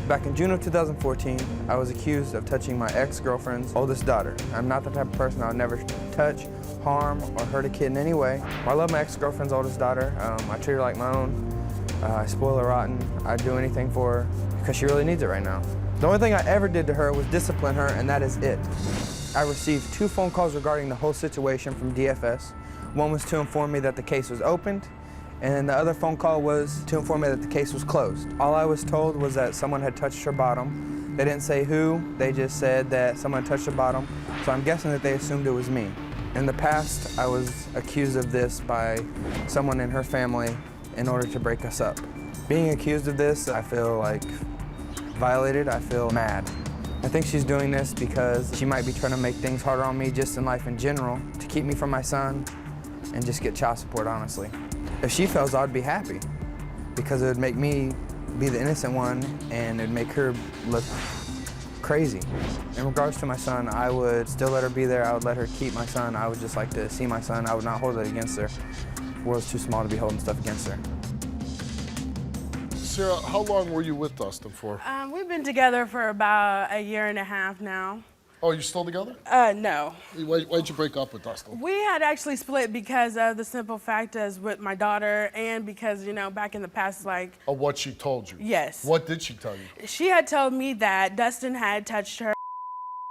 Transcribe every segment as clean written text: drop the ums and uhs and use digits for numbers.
Back in June of 2014, I was accused of touching my ex-girlfriend's oldest daughter. I'm not the type of person I would never touch, harm, or hurt a kid in any way. I love my ex-girlfriend's oldest daughter. I treat her like my own. I spoil her rotten. I'd do anything for her because she really needs it right now. The only thing I ever did to her was discipline her, and that is it. I received 2 phone calls regarding the whole situation from DFS. One was to inform me that the case was opened, and the other phone call was to inform me that the case was closed. All I was told was that someone had touched her bottom. They didn't say who, they just said that someone touched her bottom, so I'm guessing that they assumed it was me. In the past, I was accused of this by someone in her family in order to break us up. Being accused of this, I feel like violated, I feel mad. I think she's doing this because she might be trying to make things harder on me just in life in general, to keep me from my son and just get child support, honestly. If she fails, I'd be happy because it would make me be the innocent one and it'd make her look crazy. In regards to my son, I would still let her be there. I would let her keep my son. I would just like to see my son. I would not hold it against her. The world's too small to be holding stuff against her. Sarah, how long were you with Dustin for? We've been together for about 1.5 years now. Oh, you still together? No. Why'd you break up with Dustin? We had actually split because of the simple fact as with my daughter and because, you know, back in the past, like... Oh, what she told you? Yes. What did she tell you? She had told me that Dustin had touched her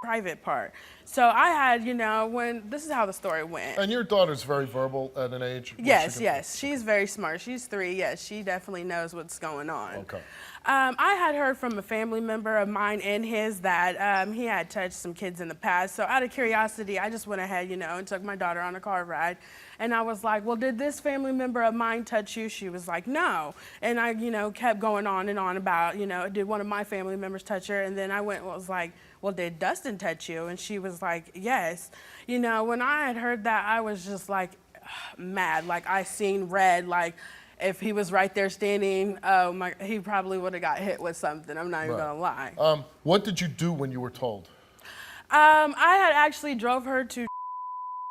private part. So I had, you know, this is how the story went. And your daughter's very verbal at an age? Yes, yes. She's very smart. She's 3. Yes, she definitely knows what's going on. Okay. I had heard from a family member of mine and his that he had touched some kids in the past. So out of curiosity, I just went ahead, you know, and took my daughter on a car ride. And I was like, well, did this family member of mine touch you? She was like, no. And I, you know, kept going on and on about, you know, did one of my family members touch her? And then I was like, well, did Dustin touch you? And she was like, yes. You know, when I had heard that, I was just like mad. Like I seen red, like if he was right there standing, he probably would have got hit with something. I'm not even gonna lie. What did you do when you were told? I had actually drove her to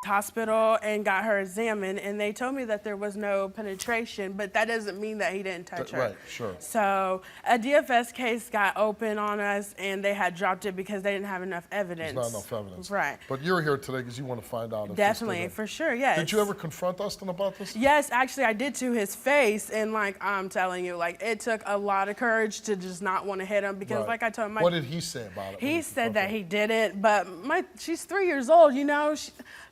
hospital and got her examined, and they told me that there was no penetration, but that doesn't mean that he didn't touch her. Right, sure. So a DFS case got open on us, and they had dropped it because they didn't have enough evidence. There's not enough evidence. Right. But you're here today because you want to find out if Definitely, for sure, yes. Did you ever confront Dustin about this? Yes, actually I did to his face, and like I'm telling you, like it took a lot of courage to just not want to hit him because like I told him. What did he say about it? He said that he didn't, but she's 3 years old, you know,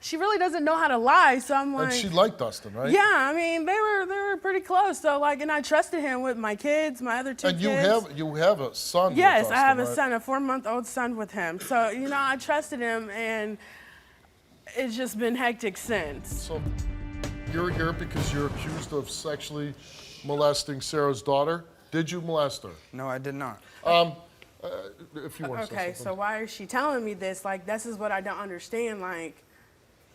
she really doesn't know how to lie, so I'm like. And she liked Dustin, right? Yeah, I mean they were pretty close. So like, and I trusted him with my kids, my other 2 kids. And you have a son. Yes, with Dustin, I have a right? son, a 4-month-old son with him. So you know, I trusted him, and it's just been hectic since. So you're here because you're accused of sexually molesting Sarah's daughter. Did you molest her? No, I did not. If you want to say Okay, something. so why is she telling me this? Like, this is what I don't understand. Like,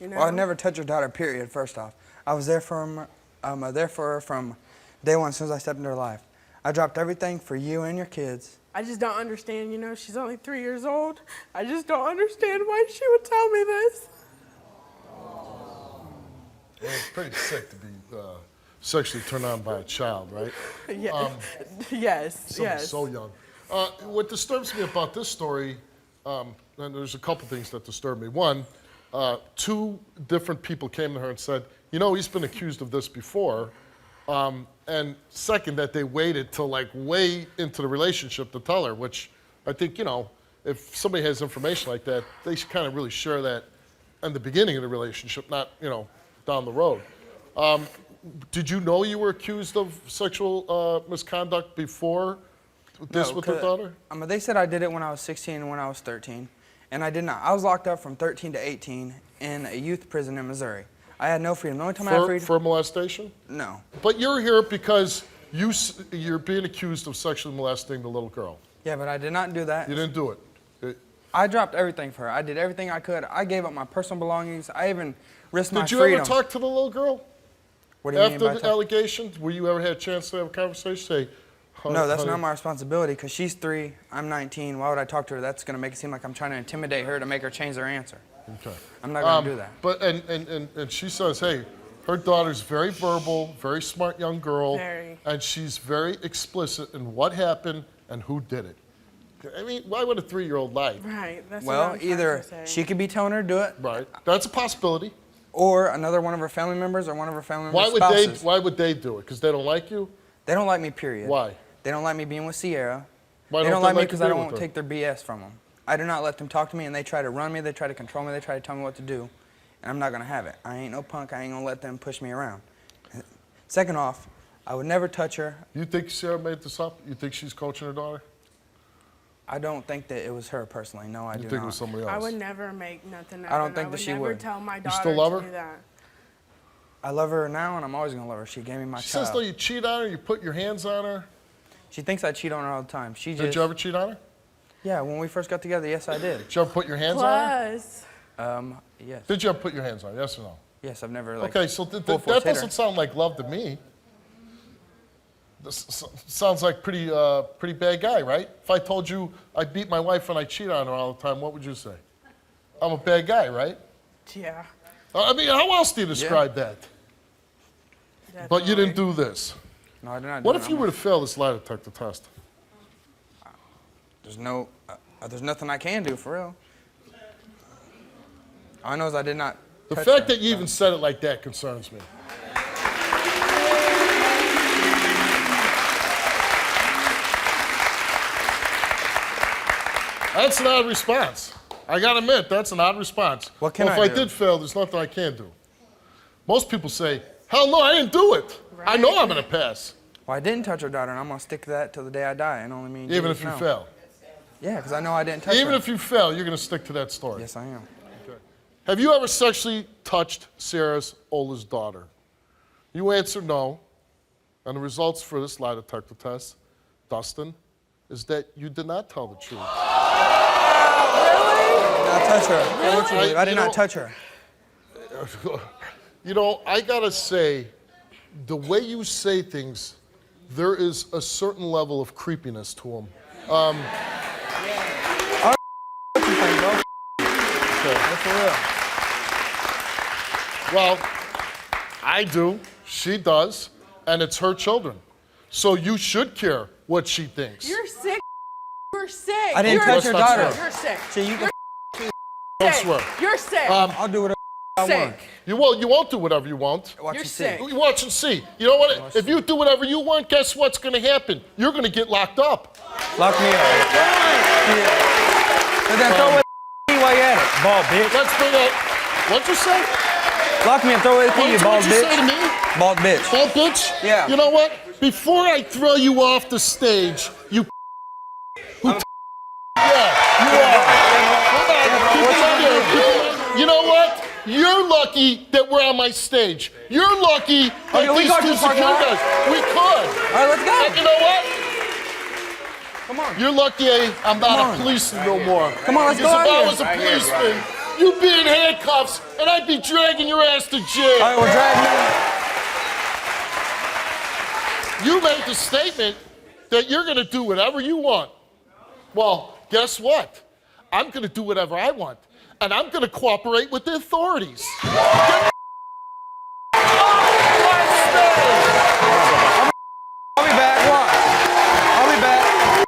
you know. Well, I never touched her daughter, period, first off. I was there for her from day one, as soon as I stepped into her life. I dropped everything for you and your kids. I just don't understand, you know, she's only 3 years old. I just don't understand why she would tell me this. Well, it's pretty sick to be sexually turned on by a child, right? Yeah. Yes, Someone yes. so young. What disturbs me about this story, and there's a couple things that disturb me. One, 2 different people came to her and said, you know, he's been accused of this before. And second, that they waited till like way into the relationship to tell her, which I think, you know, if somebody has information like that, they should kind of really share that in the beginning of the relationship, not, you know, down the road. Did you know you were accused of sexual misconduct before this with your daughter? They said I did it when I was 16 and when I was 13, and I did not. I was locked up from 13 to 18 in a youth prison in Missouri. I had no freedom. The only time I had freedom... For molestation? No. But you're here because you're being accused of sexually molesting the little girl. Yeah, but I did not do that. You didn't do it. I dropped everything for her. I did everything I could. I gave up my personal belongings. I even risked my freedom. Did you ever talk to the little girl? What do you mean by After the allegations? Were you ever had a chance to have a conversation? Say, no, that's not my responsibility because she's 3, I'm 19. Why would I talk to her? That's going to make it seem like I'm trying to intimidate her to make her change their answer. Okay. I'm not going to do that. But and she says, hey, her daughter's very verbal, very smart young girl, Very. and she's very explicit in what happened and who did it. I mean, why would a 3-year-old lie? Right. That's what I Well, was trying either to say. she could be telling her to do it, Right. That's a possibility. or another one of her family members or one of her family members' Why spouses. would they do it? Because they don't like you? They don't like me, period. Why? They don't like me being with Sierra. Why They don't don't like me you because be I with don't her? take their BS from them. I do not let them talk to me, and they try to run me, they try to control me, they try to tell me what to do, and I'm not gonna have it. I ain't no punk, I ain't gonna let them push me around. Second off, I would never touch her. You think Sarah made this up? You think she's coaching her daughter? I don't think that it was her personally, no, I do You not. think it was somebody else? I would never make nothing up. I don't and think that she I would would. never tell my You daughter still love to her? do that. I love her now, and I'm always gonna love her. She gave me my She child. says though you cheat on her, you put your hands on her. She thinks I cheat on her all the time. She Did just, you ever cheat on her? yeah, when we first got together, yes, I did. Did you ever put your hands on her? Plus, Yes. Did you ever put your hands on her? Yes or no? Yes, I've never, like, Okay, so full that force hit her. doesn't sound like love to me. This sounds like pretty bad guy, right? If I told you I beat my wife and I cheat on her all the time, what would you say? I'm a bad guy, right? yeah. I mean, how else do you describe that? But you didn't do this. No, I did not do What it. if you were to fail this lie detector test? There's nothing I can do, for real. All I know is I did not The touch fact her. that you even said it like that concerns me. That's an odd response. I gotta admit, that's an odd response. What can well, I if do? I did fail, there's nothing I can do. Most people say, hell no, I didn't do it. I know I'm gonna pass. Well, I didn't touch her daughter, and I'm gonna stick to that till the day I die, and only me and Even Jesus if you know. fail. Yeah, because I know I didn't touch her. Even if you fail, you're gonna stick to that story. Yes, I am. Have you ever sexually touched Sarah's oldest daughter? You answer no. And the results for this lie detector test, Dustin, is that you did not tell the truth. I did not touch her. I want you to believe. I did not touch her. You know, I gotta say, the way you say things, there is a certain level of creepiness to them. What you think, bro? That's for real. Well, I do, she does, and it's her children. So you should care what she thinks. You're sick. You're sick. I didn't touch her Let's not daughter. swear. You're sick. See, you can Don't Sick. swear. You're sick. I'll do whatever I want. sick. You won't do whatever you want. Watch You're you see. sick. You watch and see. You know what? If you do whatever you want, guess what's gonna happen? You're gonna get locked up. Lock me up. And then throw away the key while you're at it. Bald bitch. Let's bring up. What'd you say? Lock me and throw away the key, you bald What'd you say to bitch. me? Bald bitch. Bald bitch? Yeah. You know what? Before I throw you off the stage, you. Yeah, you are. Hold on. Keep it on there. You know what? You're lucky that we're on my stage. You're lucky that Okay, we these go to two the parking security lot. guys. We could. All right, let's go. And you know what? Come on. You're lucky I'm not on. a policeman no more. Come on, let's because go out if I here. was a policeman, you'd be in handcuffs and I'd be dragging your ass to jail. All right, well, drag me. You made the statement that you're going to do whatever you want. Well, guess what? I'm going to do whatever I want, and I'm going to cooperate with the authorities. Get off my stage! I'll be back. Watch. I'll be back.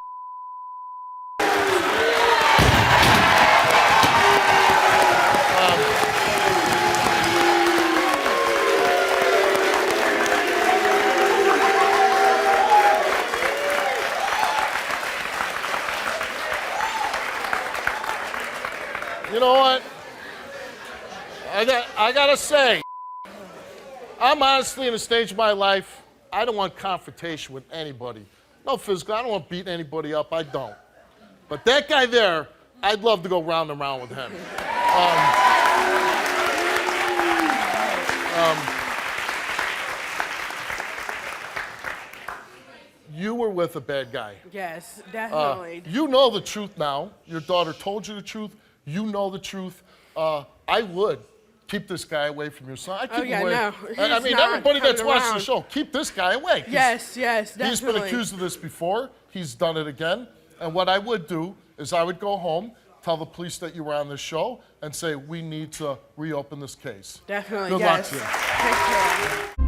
You know what? I gotta say, I'm honestly in a stage of my life, I don't want confrontation with anybody. No physical, I don't want beating anybody up, I don't. But that guy there, I'd love to go round and round with him. You were with a bad guy. Yes, definitely. You know the truth now. Your daughter told you the truth. You know the truth. I would keep this guy away from your son. I keep him yeah, away. no, I he's mean, not everybody that's coming watched the around. show, keep this guy away. 'Cause Yes, definitely. He's been accused of this before. He's done it again. And what I would do is I would go home, tell the police that you were on this show, and say, we need to reopen this case. Definitely, Good yes. luck to you. Take care.